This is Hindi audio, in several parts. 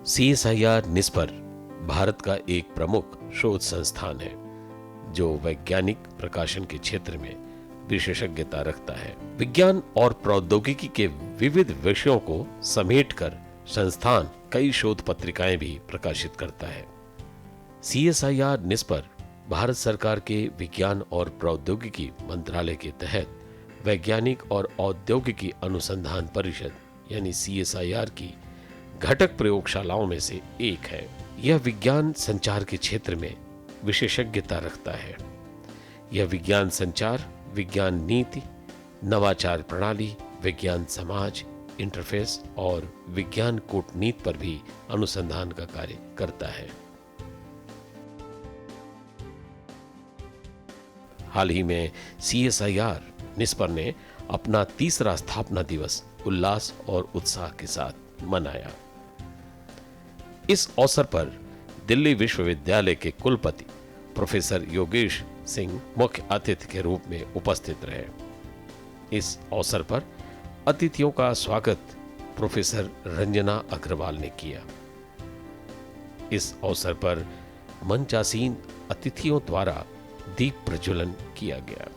CSIR निस्पर भारत का एक प्रमुख शोध संस्थान है जो वैज्ञानिक प्रकाशन के क्षेत्र में विशेषज्ञता रखता है। विज्ञान और प्रौद्योगिकी के विविध विषयों को समेटकर संस्थान कई शोध पत्रिकाएं भी प्रकाशित करता है। CSIR निस्पर भारत सरकार के विज्ञान और प्रौद्योगिकी मंत्रालय के तहत वैज्ञानिक और औद्योगिकी अनुसंधान परिषद यानी CSIR की घटक प्रयोगशालाओं में से एक है। यह विज्ञान संचार के क्षेत्र में विशेषज्ञता रखता है। यह विज्ञान संचार, विज्ञान नीति, नवाचार प्रणाली, विज्ञान समाज, इंटरफेस और विज्ञान कूटनीति पर भी अनुसंधान का कार्य करता है। हाल ही में CSIR निस्पर ने अपना तीसरा स्थापना दिवस उल्लास और उत्साह के साथ मनाया। इस अवसर पर दिल्ली विश्वविद्यालय के कुलपति प्रोफेसर योगेश सिंह मुख्य अतिथि के रूप में उपस्थित रहे। इस अवसर पर अतिथियों का स्वागत प्रोफेसर रंजना अग्रवाल ने किया। इस अवसर पर मंचासीन अतिथियों द्वारा दीप प्रज्वलन किया गया।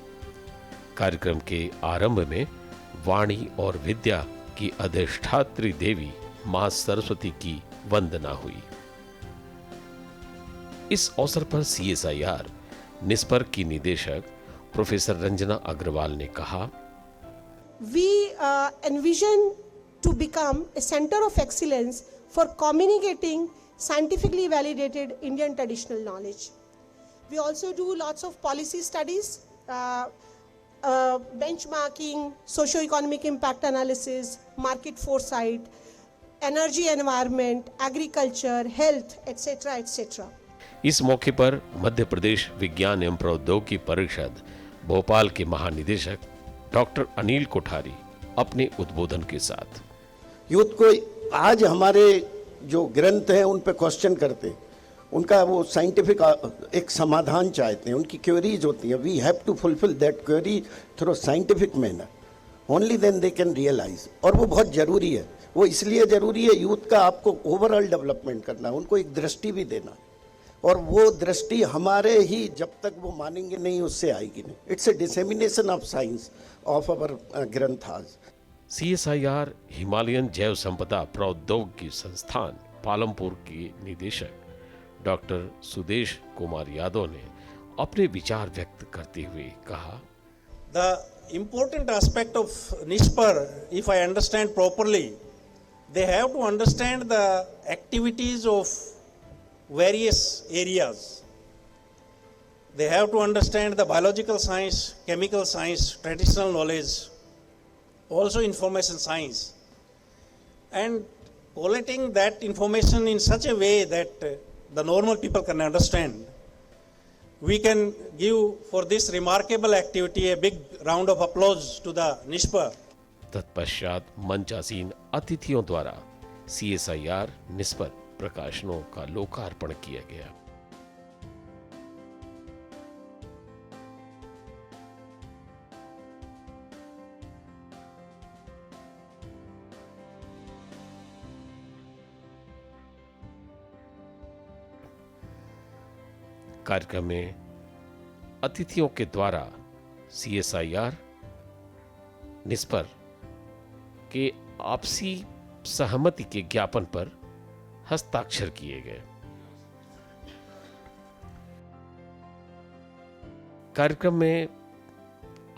कार्यक्रम के आरंभ में वाणी और विद्या की अधिष्ठात्री देवी मां सरस्वती की वंदना हुई। इस अवसर पर CSIR निस्पर की निदेशक प्रोफेसर रंजना अग्रवाल ने कहा, We envision to become a center of excellence for communicating scientifically validated Indian traditional knowledge. We also do lots of policy studies, benchmarking, socio-economic impact analysis, market foresight, energy environment, agriculture, health, etc. etc. इस मौके पर मध्य प्रदेश विज्ञान एवं प्रौद्योगिकी परिषद भोपाल के महानिदेशक डॉक्टर अनिल कोठारी अपने उद्बोधन के साथ यूथ को आज हमारे जो ग्रंथ हैं उन पे क्वेश्चन करते, उनका वो साइंटिफिक एक समाधान चाहते हैं, उनकी क्वेरीज होती हैं। We have to fulfil that query through scientific manner, only then they can realise. और वो बहुत ज़रूरी है। वो इसलिए ज़रूरी है, यूथ का आपको ओवरऑल डेवलपमेंट करना, उनको एक दृष्टि भी देना, और वो दृष्टि हमारे ही जब तक वो मानेंगे नहीं उससे आएगी नहीं। It's a dissemination of science of our ग्रंथास। CSIR हिमालयन जैव संपदा प्रौद्योगिकी संस्थान पालमपुर के निदेशक डॉक्टर सुदेश कुमार यादव ने अपने विचार व्यक्त करते हुए कहा, The important aspect of NISPER, if I understand properly, they have to understand the activities of various areas. They have to understand the biological science, chemical science, traditional knowledge, also information science, and collating that information in such a way that the normal people can understand. We can give for this remarkable activity a big round of applause to the NISPER. तत्पश्चात मंचासीन अतिथियों द्वारा CSIR निस्पर प्रकाशनों का लोकार्पण किया गया। कार्यक्रम में अतिथियों के द्वारा CSIR निस्पर के आपसी सहमति के ज्ञापन पर हस्ताक्षर किए गए। कार्यक्रम में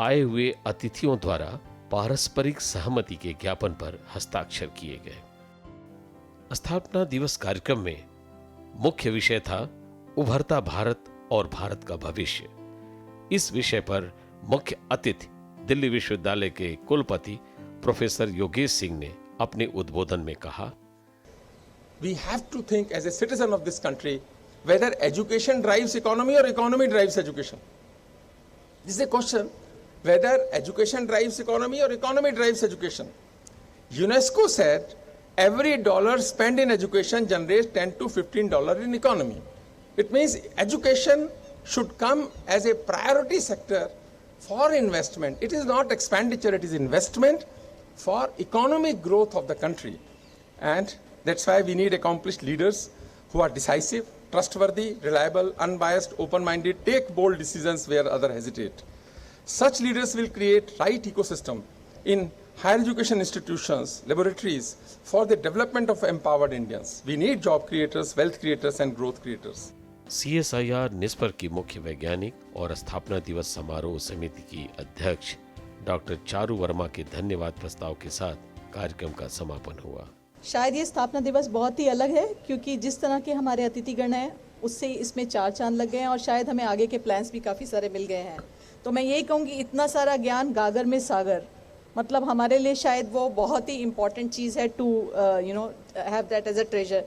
आए हुए अतिथियों द्वारा पारस्परिक सहमति के ज्ञापन पर हस्ताक्षर किए गए। स्थापना दिवस कार्यक्रम में मुख्य विषय था उभरता भारत और भारत का भविष्य। इस विषय पर मुख्य अतिथि दिल्ली विश्वविद्यालय के कुलपति प्रोफेसर योगेश सिंह ने अपने उद्बोधन में कहा, We have to think as a citizen of this country whether education drives economy or economy drives education. This is a question whether education drives economy or economy drives education. UNESCO said every dollar spent in education generates $10 to $15 in economy. It means education should come as a priority sector for investment. It is not expenditure, it is investment for economic growth of the country. And That's why we need accomplished leaders who are decisive, trustworthy, reliable, unbiased, open-minded, take bold decisions where others hesitate. Such leaders will create right ecosystem in higher education institutions, laboratories for the development of empowered Indians. We need job creators, wealth creators and growth creators. CSIR निस्पर की मुख्य वैज्ञानिक और स्थापना दिवस समारोह समिति की अध्यक्ष डॉक्टर चारू वर्मा के धन्यवाद प्रस्ताव के साथ कार्यक्रम का समापन हुआ। शायद ये स्थापना दिवस बहुत ही अलग है क्योंकि जिस तरह के हमारे अतिथिगण हैं उससे इसमें 4 चांद लग गए हैं और शायद हमें आगे के प्लान्स भी काफ़ी सारे मिल गए हैं। तो मैं यही कहूँगी इतना सारा ज्ञान गागर में सागर, मतलब हमारे लिए शायद वो बहुत ही इम्पॉर्टेंट चीज़ है to have that as a treasure.